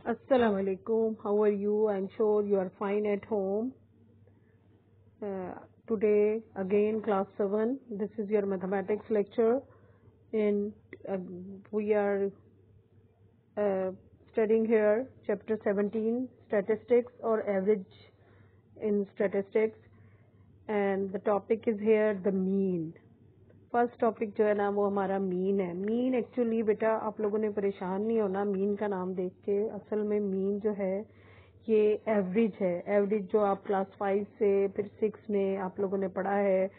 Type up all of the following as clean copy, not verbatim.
Assalamu alaikum. How are you? I'm sure you are fine at home. Today again class 7. This is your mathematics lecture, and we are studying here chapter 17, statistics or average in statistics, and the topic is here the mean. First topic जो है ना वो हमारा mean है. Mean actually बेटा आप लोगों ने परेशान नहीं होना मीन का नाम देख के. असल में मीन जो है ये एवरेज है. एवरेज जो आप क्लास 5 से फिर 6 में आप लोगों ने पढ़ा है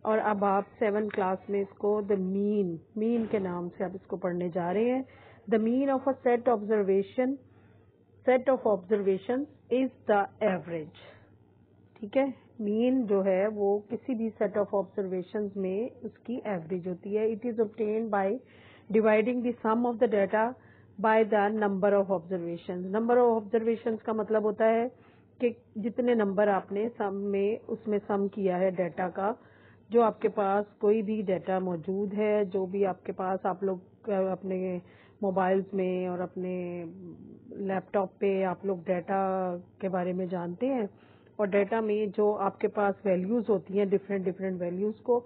और अब आप 7 क्लास में इसको द मीन के नाम से आप इसको पढ़ने जा रहे हैं. The mean of a set of observation is the average. ठीक है. मीन जो है वो किसी भी सेट ऑफ ऑब्जर्वेशंस में उसकी एवरेज होती है. It is obtained by dividing the sum of the data by the number of observations. Number of observations का मतलब होता है कि जितने नंबर आपने सम में उसमें सम किया है डाटा का. जो आपके पास कोई भी डाटा मौजूद है, जो भी आपके पास आप लोग अपने मोबाइल्स में और अपने लैपटॉप पे आप लोग डाटा के बारे में जानते हैं, और डाटा में जो आपके पास वैल्यूज होती हैं डिफरेंट वैल्यूज को,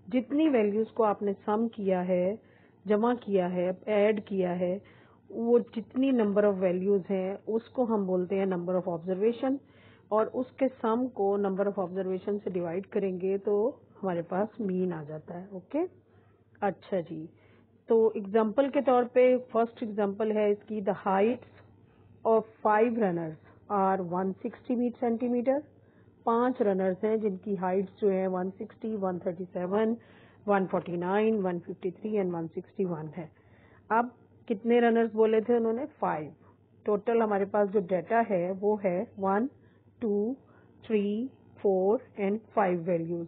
जितनी वैल्यूज को आपने सम किया है, जमा किया है, ऐड किया है, वो जितनी नंबर ऑफ वैल्यूज हैं उसको हम बोलते हैं नंबर ऑफ ऑब्जर्वेशन. और उसके सम को नंबर ऑफ ऑब्जर्वेशन से डिवाइड करेंगे तो हमारे पास मीन आ जाता है. ओके. अच्छा जी. तो एग्जाम्पल के तौर पे फर्स्ट एग्जाम्पल है इसकी. The heights of 5 runners are 160 centimetre. 5 runners हैं जिनकी हाइट्स जो है 160, 137, 149, 153 एंड 161 है. अब कितने रनर्स बोले थे उन्होंने? 5. टोटल हमारे पास जो डाटा है वो है 1, 2, 3, 4 एंड 5 वैल्यूज.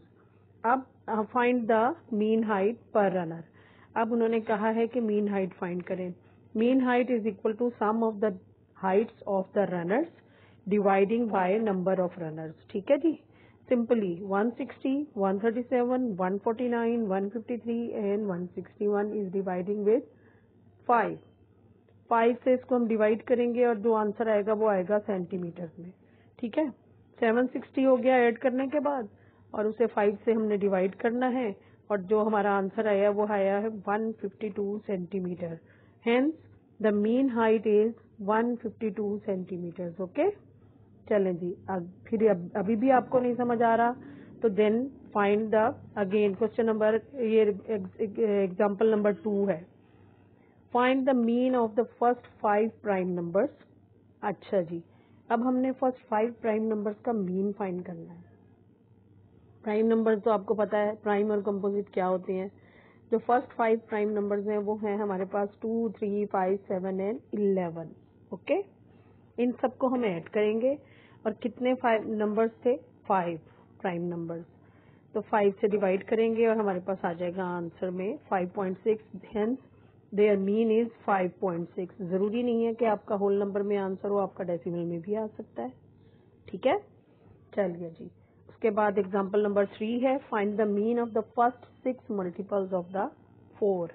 अब find the mean height per runner. अब उन्होंने कहा है कि मीन हाइट फाइंड करें. Mean height is equal to sum of the heights of the runners dividing by number of runners. ठीक है जी. Simply 160, 137, 149, 153 and 161 is dividing with 5. 5 से इसको हम डिवाइड करेंगे और जो आंसर आएगा वो आएगा सेंटीमीटर में. ठीक है. 760 हो गया ऐड करने के बाद, और उसे 5 से हमने डिवाइड करना है, और जो हमारा आंसर आया वो आया है 152 centimetre. Hence the mean height is 152 centimetre. Okay. चलें जी. फिर अभी भी आपको नहीं समझ आ रहा तो then find the again question number, ये एग्जाम्पल नंबर 2 है. Find the mean of the first 5 prime numbers. अच्छा जी. अब हमने फर्स्ट 5 प्राइम नंबर्स का मीन फाइंड करना है. प्राइम नंबर्स तो आपको पता है प्राइम और कंपोजिट क्या होते हैं. जो फर्स्ट 5 प्राइम नंबर्स हैं वो हैं हमारे पास 2, 3, 5, 7 एंड 11. ओके. इन सबको हम ऐड करेंगे और कितने 5 नंबर्स थे? 5 प्राइम नंबर्स. तो 5 से डिवाइड करेंगे और हमारे पास आ जाएगा आंसर में 5.6. Hence there mean is 5.6. जरूरी नहीं है कि आपका होल नंबर में आंसर हो, आपका डेसिमल में भी आ सकता है. ठीक है. चलिए जी. उसके बाद एग्जांपल नंबर 3 है. Find the mean of the first 6 multiples of the 4.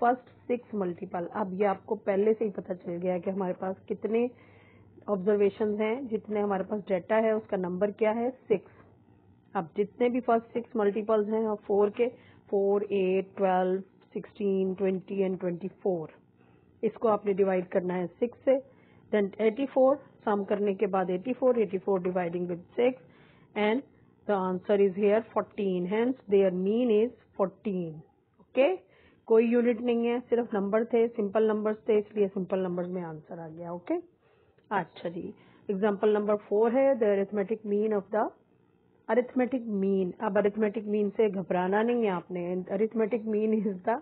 First 6 multiple. अब ये आपको पहले से ही पता चल गया है कि हमारे पास कितने ऑब्जर्वेशन हैं, जितने हमारे पास डाटा है उसका नंबर क्या है? 6. अब जितने भी फर्स्ट 6 मल्टीपल्स हैं और 4 के 4, 8, 12, 16, 20 एंड 24, इसको आपने डिवाइड करना है 6 से. देन 84 सम करने के बाद 84 dividing with 6 and the answer is here 14. Hence there mean is 14. Okay. कोई यूनिट नहीं है, सिर्फ नंबर थे, सिंपल नंबर्स थे, इसलिए सिंपल नंबर्स में आंसर आ गया. ओके. अच्छा जी. एग्जाम्पल नंबर 4 है. The arithmetic mean of the arithmetic mean. अब अरिथमेटिक मीन से घबराना नहीं है आपने. Arithmetic mean is the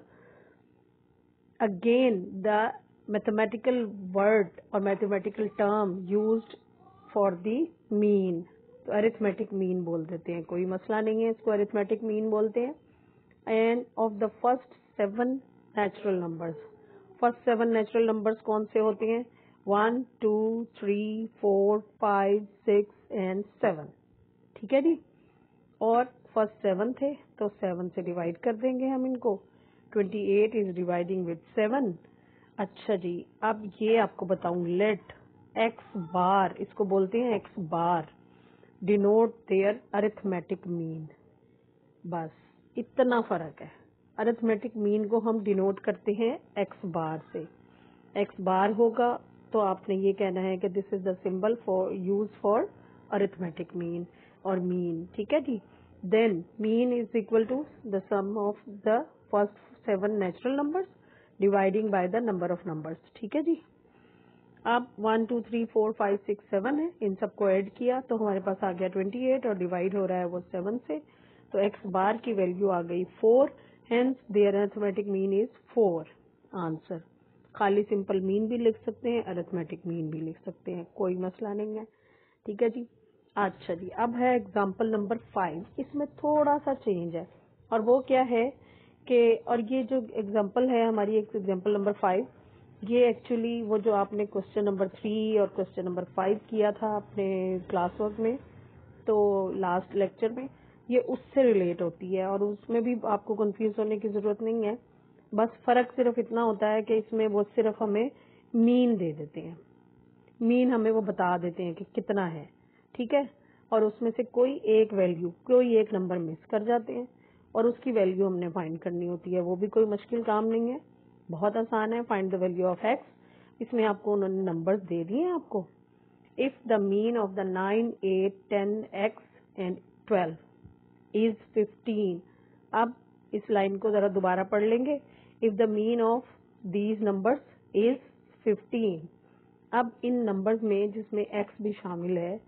again the mathematical word और mathematical term used for the mean. तो अरिथमेटिक मीन बोल देते हैं, कोई मसला नहीं है, इसको अरिथमेटिक मीन बोलते हैं. End of the first 7 natural numbers. First 7 natural numbers कौन से होते हैं? 1, 2, 3, 4, 5, 6 एंड 7. ठीक है जी. और फर्स्ट 7 थे तो 7 से डिवाइड कर देंगे हम इनको. 28 इज डिवाइडिंग विद 7. अच्छा जी. अब ये आपको बताऊं लेट एक्स बार, इसको बोलते हैं X bar, denote their arithmetic mean. बस इतना फर्क है। अरिथमेटिक मीन को हम डिनोट करते हैं एक्स बार से। एक्स बार होगा तो आपने ये कहना है कि this is the symbol for use for arithmetic mean और मीन, ठीक है जी। Then mean is equal to the sum of the first 7 natural numbers dividing by the number of numbers, ठीक है जी। अब 1 2 3 4 5 6 7 है, इन सबको ऐड किया तो हमारे पास आ गया 28 और डिवाइड हो रहा है वो 7 से, तो एक्स बार की वैल्यू आ गई 4, hence their arithmetic mean is 4 answer. खाली सिंपल मीन भी लिख सकते हैं, अरिथमेटिक मीन भी लिख सकते हैं, कोई मसला नहीं है, ठीक है जी। अच्छा जी, अब है एग्जाम्पल नंबर 5, इसमें थोड़ा सा चेंज है और वो क्या है कि, और ये जो एग्जाम्पल है हमारी एग्जाम्पल नंबर 5, ये एक्चुअली वो जो आपने क्वेश्चन नंबर 3 और क्वेश्चन नंबर 5 किया था अपने क्लास वर्क में, तो लास्ट लेक्चर में, ये उससे रिलेट होती है और उसमें भी आपको कंफ्यूज होने की जरूरत नहीं है। बस फर्क सिर्फ इतना होता है कि इसमें वो सिर्फ हमें मीन दे देते हैं, मीन हमें वो बता देते हैं कि कितना है, ठीक है, और उसमें से कोई एक वैल्यू, कोई एक नंबर मिस कर जाते हैं और उसकी वैल्यू हमने फाइंड करनी होती है। वो भी कोई मुश्किल काम नहीं है, बहुत आसान है। Find the value of x. इसमें आपको उन्होंने नंबर्स दे दिए हैं आपको। If the mean of the 9 8 10 x and 12 is 15। अब इस लाइन को जरा दोबारा पढ़ लेंगे। If the mean of these numbers is 15। अब इन नंबर्स में जिसमें x भी शामिल है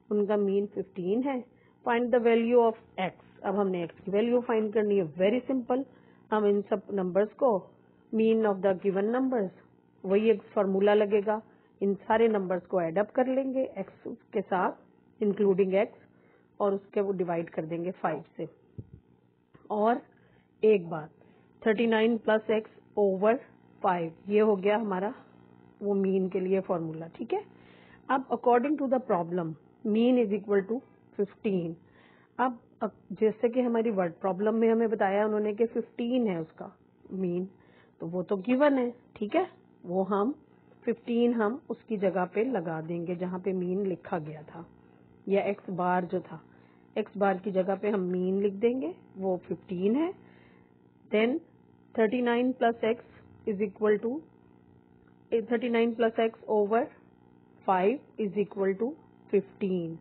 उनका मीन 15 है। Find the value of x। अब हमने x की वैल्यू फाइंड करनी है, वेरी सिंपल। हम इन सब नंबर्स को mean of the given numbers, वही एक फार्मूला लगेगा, इन सारे नंबर्स को एड अप कर लेंगे x के साथ इंक्लूडिंग x और उसके वो डिवाइड कर देंगे 5 से। और एक बात 39 प्लस एक्स ओवर 5, ये हो गया हमारा वो मीन के लिए फॉर्मूला, ठीक है। अब according to the problem mean is equal to 15। अब जैसे कि हमारी वर्ड प्रॉब्लम में हमें बताया उन्होंने कि 15 है उसका मीन, तो वो तो गिवन है, ठीक है, वो हम 15 हम उसकी जगह पे लगा देंगे जहाँ पे मीन लिखा गया था, या एक्स बार जो था, एक्स बार की जगह पे हम मीन लिख देंगे, वो 15 है। Then 39 plus X is equal to 39 plus X over 5 is equal to 15।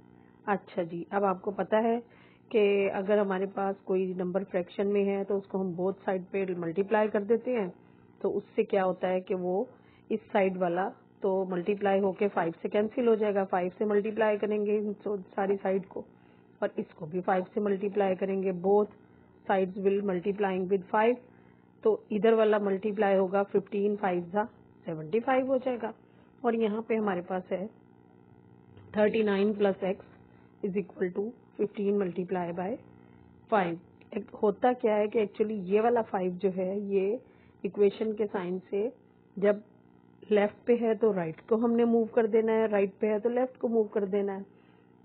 अच्छा जी, अब आपको पता है कि अगर हमारे पास कोई नंबर फ्रैक्शन में है तो उसको हम बोथ साइड पे मल्टीप्लाई कर देते हैं, तो उससे क्या होता है कि वो इस साइड वाला तो मल्टीप्लाई होके 5 से कैंसिल हो जाएगा। 5 से मल्टीप्लाई करेंगे सारी साइड को और इसको भी 5 से मल्टीप्लाई करेंगे, both sides will multiplying with 5, तो इधर वाला मल्टीप्लाई होगा 15 5 जा 75 हो जाएगा। और यहाँ पे हमारे पास है 39 plus X is equal to 15 multiply by 5। होता क्या है कि एक्चुअली ये वाला 5 जो है ये इक्वेशन के साइन से जब लेफ्ट पे है तो राइट को हमने मूव कर देना है, राइट पे है तो लेफ्ट को मूव कर देना है।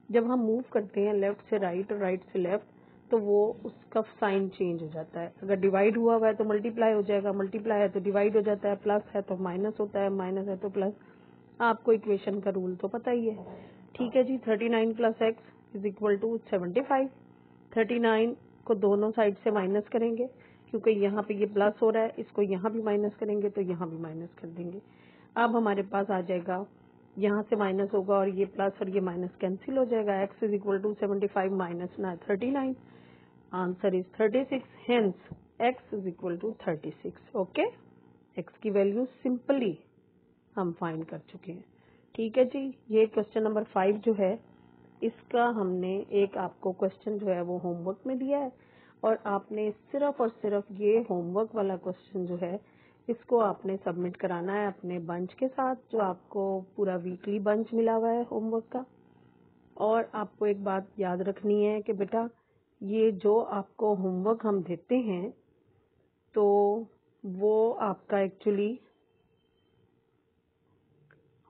जब हम मूव करते हैं लेफ्ट से राइट और राइट से लेफ्ट तो वो उसका साइन चेंज हो जाता है। अगर डिवाइड हुआ है तो मल्टीप्लाई हो जाएगा, मल्टीप्लाई है तो डिवाइड हो जाता है, प्लस है तो माइनस होता है, माइनस है तो प्लस। आपको इक्वेशन का रूल तो पता ही है, ठीक है जी। 39 plus X is equal to 75। 39 को दोनों साइड से माइनस करेंगे क्योंकि यहाँ पे ये प्लस हो रहा है, इसको यहाँ भी माइनस करेंगे तो यहाँ भी माइनस कर देंगे। अब हमारे पास आ जाएगा, यहाँ से माइनस होगा और ये प्लस और ये माइनस कैंसिल हो जाएगा। X is equal to 75 minus 39, answer is 36, hence X is equal to 36। Okay, X की वैल्यू सिंपली हम फाइंड कर चुके हैं, ठीक है जी। ये क्वेश्चन नंबर 5 जो है इसका हमने एक आपको क्वेश्चन जो है वो होमवर्क में दिया है और आपने सिर्फ और सिर्फ ये होमवर्क वाला क्वेश्चन जो है इसको आपने सबमिट कराना है अपने बंच के साथ, जो आपको पूरा वीकली बंच मिला हुआ है होमवर्क का। और आपको एक बात याद रखनी है कि बेटा ये जो आपको होमवर्क हम देते हैं तो वो आपका एक्चुअली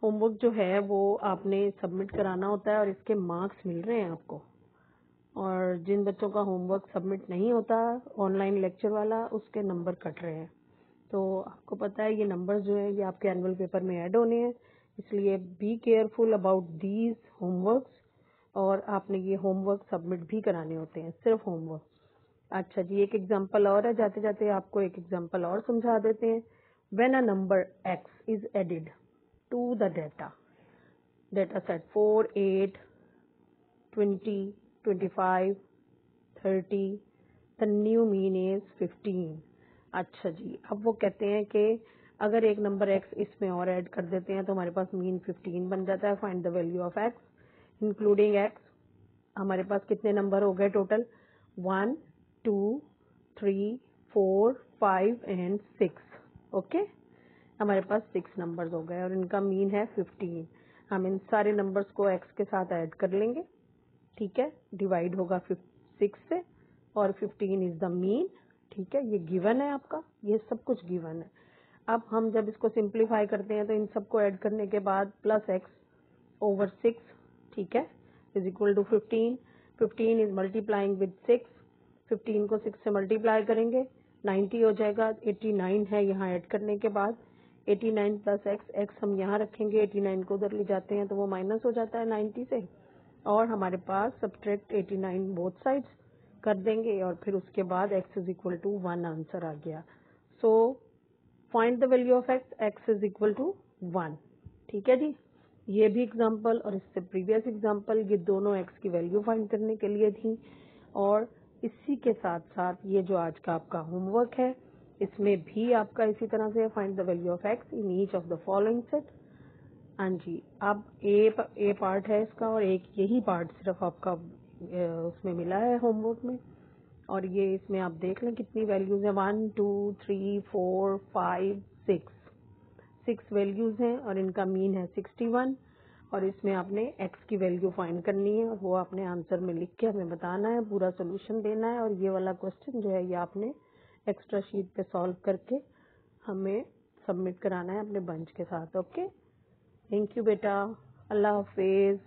होमवर्क जो है वो आपने सबमिट कराना होता है और इसके मार्क्स मिल रहे हैं आपको। और जिन बच्चों का होमवर्क सबमिट नहीं होता ऑनलाइन लेक्चर वाला, उसके नंबर कट रहे हैं। तो आपको पता है ये नंबर जो है ये आपके एनुअल पेपर में ऐड होने हैं, इसलिए be careful about these homeworks, और आपने ये होमवर्क सबमिट भी कराने होते हैं, सिर्फ होमवर्क। अच्छा जी, एक एग्जांपल और है, जाते जाते आपको एक एग्जांपल और समझा देते हैं। When a number x is added to the data set 4, 8, 20, 25, 30, the new mean is 15। अच्छा जी, अब वो कहते हैं कि अगर एक नंबर x इसमें और ऐड कर देते हैं तो हमारे पास मीन 15 बन जाता है। Find the value of x including x। हमारे पास कितने नंबर हो गए टोटल? 1, 2, 3, 4, 5 एंड 6। ओके, हमारे पास 6 नंबर्स हो गए और इनका मीन है 15। हम इन सारे नंबर्स को x के साथ ऐड कर लेंगे, ठीक है, डिवाइड होगा 6 से और 15 इज द मीन। ठीक है, ये गिवन है आपका, ये सब कुछ गिवन है। अब हम जब इसको सिंप्लीफाई करते हैं तो इन सबको ऐड करने के बाद प्लस x ओवर 6, ठीक है, is equal to 15। 15 is multiplying with 6, 15 को 6 से मल्टीप्लाई करेंगे 90 हो जाएगा। 89 है यहाँ ऐड करने के बाद, 89 प्लस x हम यहाँ रखेंगे, 89 को उधर ले जाते हैं तो वो माइनस हो जाता है 90 से, और हमारे पास सब्ट्रैक्ट 89 बोथ साइड्स कर देंगे और फिर उसके बाद x is equal to 1 answer आ गया। So find the value of x is equal to 1। ठीक है जी, ये भी एग्जांपल और इससे प्रीवियस एग्जांपल, ये दोनों x की वैल्यू फाइंड करने के लिए थी। और इसी के साथ साथ ये जो आज का आपका होमवर्क है, इसमें भी आपका इसी तरह से find the value of x in each of the following set. हाँ जी, अब ए पार्ट है इसका और एक यही पार्ट सिर्फ आपका उसमें मिला है होमवर्क में। और ये इसमें आप देख लें कितनी वैल्यूज है, 1, 2, 3, 4, 5, 6 वैल्यूज हैं और इनका मीन है 61। और इसमें आपने x की वैल्यू फाइंड करनी है और वो आपने आंसर में लिख के हमें बताना है, पूरा सोल्यूशन देना है। और ये वाला क्वेश्चन जो है ये आपने एक्स्ट्रा शीट पे सॉल्व करके हमें सबमिट कराना है अपने बंच के साथ। ओके, थैंक यू बेटा, अल्लाह हाफिज।